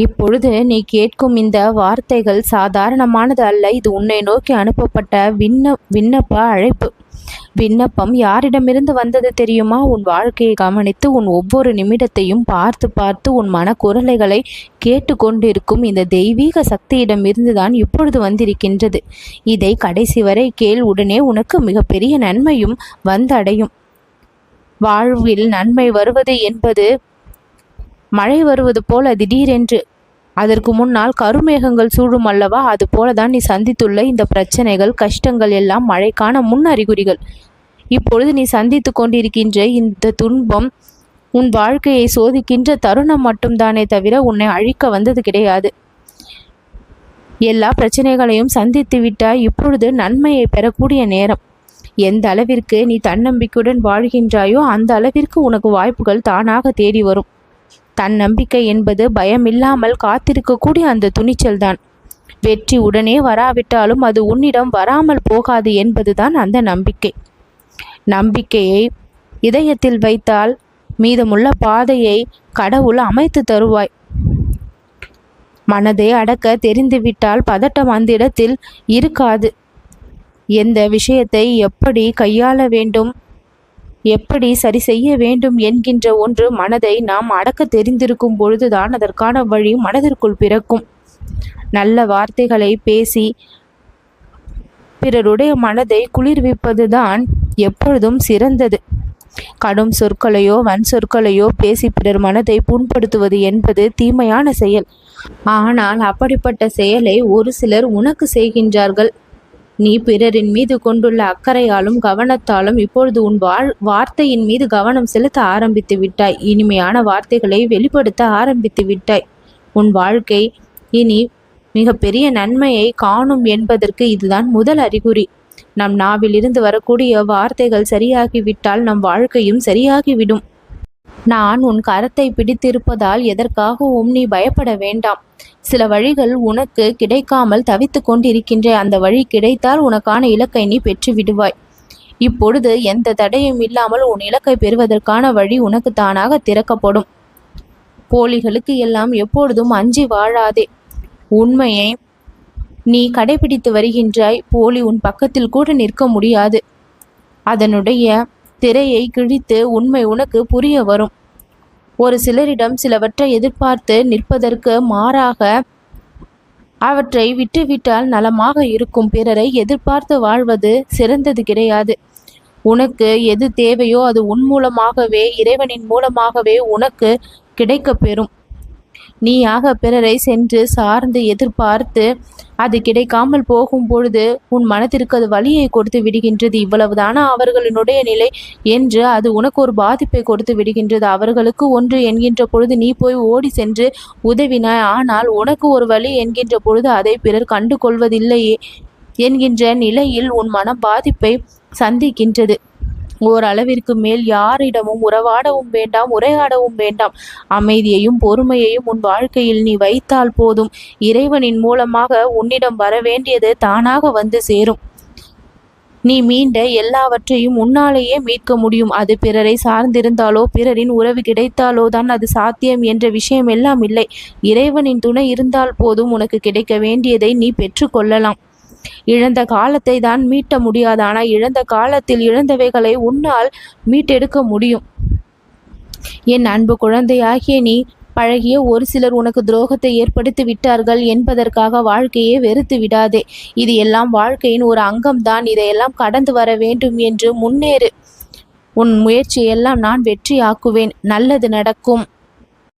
இப்பொழுது நீ கேட்கும் இந்த வார்த்தைகள் சாதாரணமானது அல்ல. இது உன்னை நோக்கி அனுப்பப்பட்ட விண்ணப்ப அழைப்பு. விண்ணப்பம் யாரிடமிருந்து வந்தது தெரியுமா? உன் வாழ்க்கையை கவனித்து உன் ஒவ்வொரு நிமிடத்தையும் பார்த்து பார்த்து உன் மனக்குரலைகளை கேட்டு கொண்டிருக்கும் இந்த தெய்வீக சக்தியிடமிருந்துதான் இப்பொழுது வந்திருக்கின்றது. இதை கடைசி வரை கேள். உடனே உனக்கு மிகப்பெரிய நன்மையும் வந்தடையும். வாழ்வில் நன்மை வருவது என்பது மழை வருவது போல திடீரென்று. அதற்கு முன்னால் கருமேகங்கள் சூழும் அல்லவா? அது போலதான் நீ சந்தித்துள்ள இந்த பிரச்சனைகள், கஷ்டங்கள் எல்லாம் மழைக்கான முன் அறிகுறிகள். இப்பொழுது நீ சந்தித்து கொண்டிருக்கின்ற இந்த துன்பம் உன் வாழ்க்கையை சோதிக்கின்ற தருணம் மட்டும்தானே தவிர உன்னை அழிக்க வந்தது கிடையாது. எல்லா பிரச்சனைகளையும் சந்தித்து விட்டால் இப்பொழுது நன்மையை பெறக்கூடிய நேரம். எந்த அளவிற்கு நீ தன்னம்பிக்கையுடன் வாழ்கின்றாயோ அந்த அளவிற்கு உனக்கு வாய்ப்புகள் தானாக தேடி வரும். தன்னம்பிக்கை என்பது பயமில்லாமல் காத்திருக்கக்கூடிய அந்த துணிச்சல்தான். வெற்றி உடனே வராவிட்டாலும் அது உன்னிடம் வராமல் போகாது என்பதுதான் அந்த நம்பிக்கை. நம்பிக்கையை இதயத்தில் வைத்தால் மீதமுள்ள பாதையை கடவுள் அமைத்து தருவாய். மனதை அடக்க தெரிந்துவிட்டால் பதட்டம் அந்த இடத்தில் இருக்காது. எந்த விஷயத்தை எப்படி கையாள வேண்டும், எப்படி சரி செய்ய வேண்டும் என்கின்ற ஒன்று மனதை நாம் அடக்க தெரிந்திருக்கும் பொழுதுதான் அதற்கான வழி மனதிற்குள் பிறக்கும். நல்ல வார்த்தைகளை பேசி பிறருடைய மனதை குளிர்விப்பதுதான் எப்பொழுதும் சிறந்தது. கடும் சொற்களையோ வன் சொற்களையோ பேசி பிறர் மனதை புண்படுத்துவது என்பது தீமையான செயல். ஆனால் அப்படிப்பட்ட செயலை ஒரு சிலர் உனக்கு செய்கின்றார்கள். நீ பிறரின் மீது கொண்டுள்ள அக்கறையாலும் கவனத்தாலும் இப்பொழுது உன் வார்த்தையின் மீது கவனம் செலுத்த ஆரம்பித்து விட்டாய். இனிமையான வார்த்தைகளை வெளிப்படுத்த ஆரம்பித்து விட்டாய். உன் வாழ்க்கை இனி மிக பெரிய நன்மையை காணும் என்பதற்கு இதுதான் முதல் அறிகுறி. நம் நாவிலிருந்து வரக்கூடிய வார்த்தைகள் சரியாகிவிட்டால் நம் வாழ்க்கையும் சரியாகிவிடும். நான் உன் கரத்தை பிடித்திருப்பதால் எதற்காகவும் நீ பயப்பட வேண்டாம். சில வழிகள் உனக்கு கிடைக்காமல் தவித்து கொண்டிருக்கின்ற அந்த வழி கிடைத்தால் உனக்கான இலக்கை நீ பெற்று விடுவாய். இப்பொழுது எந்த தடையும் இல்லாமல் உன் இலக்கை பெறுவதற்கான வழி உனக்கு தானாக திறக்கப்படும். போலிகளுக்கு எல்லாம் எப்பொழுதும் அஞ்சி வாழாதே. உண்மையை நீ கடைபிடித்து வருகின்றாய். போலி உன் பக்கத்தில் கூட நிற்க முடியாது. அதனுடைய திரையை கிழித்து உண்மை உனக்கு புரிய வரும். ஒரு சிலரிடம் சிலவற்றை எதிர்பார்த்து நிற்பதற்கு மாறாக அவற்றை விட்டுவிட்டால் நலமாக இருக்கும். பிறரை எதிர்பார்த்து வாழ்வது சிறந்தது கிடையாது. உனக்கு எது தேவையோ அது உன் மூலமாகவே, இறைவனின் மூலமாகவே உனக்கு கிடைக்கப்பெறும். நீயாக பிறரை சென்று சார்ந்து எதிர்பார்த்து அது கிடைக்காமல் போகும் பொழுது உன் மனத்திற்கு அது வலியை கொடுத்து விடுகின்றது. இவ்வளவுதானா அவர்களினுடைய நிலை என்று அது உனக்கு ஒரு பாதிப்பை கொடுத்து விடுகின்றது. அவர்களுக்கு ஒன்று என்கின்ற பொழுது நீ போய் ஓடி சென்று உதவினாய். ஆனால் உனக்கு ஒரு வலி என்கின்ற பொழுது அதை பிறர் கண்டு கொள்வதில்லையே என்கின்ற நிலையில் உன் மனம் பாதிப்பை சந்திக்கின்றது. ஓரளவிற்கு மேல் யாரிடமும் உறவாடவும் வேண்டாம், உரையாடவும் வேண்டாம். அமைதியையும் பொறுமையையும் உன் வாழ்க்கையில் நீ வைத்தால் போதும். இறைவனின் மூலமாக உன்னிடம் வர வேண்டியது தானாக வந்து சேரும். நீ மீண்ட எல்லாவற்றையும் உன்னாலேயே மீட்க முடியும். அது பிறரை சார்ந்திருந்தாலோ பிறரின் உறவு கிடைத்தாலோ தான் அது சாத்தியம் என்ற விஷயம் எல்லாம் இல்லை. இறைவனின் துணை இருந்தால் போதும் உனக்கு கிடைக்க வேண்டியதை நீ பெற்று கொள்ளலாம். இழந்த காலத்தை தான் மீட்ட முடியாது. ஆனால் இழந்த காலத்தில் இழந்தவைகளை உன்னால் மீட்டெடுக்க முடியும். என் அன்பு குழந்தையாகிய நீ பழகிய ஒரு சிலர் உனக்கு துரோகத்தை ஏற்படுத்தி விட்டார்கள் என்பதற்காக வாழ்க்கையை வெறுத்து விடாதே. இது எல்லாம் வாழ்க்கையின் ஒரு அங்கம்தான். இதையெல்லாம் கடந்து வர வேண்டும் என்று முன்னேறு. உன் முயற்சியெல்லாம் நான் வெற்றி ஆக்குவேன். நல்லது நடக்கும்.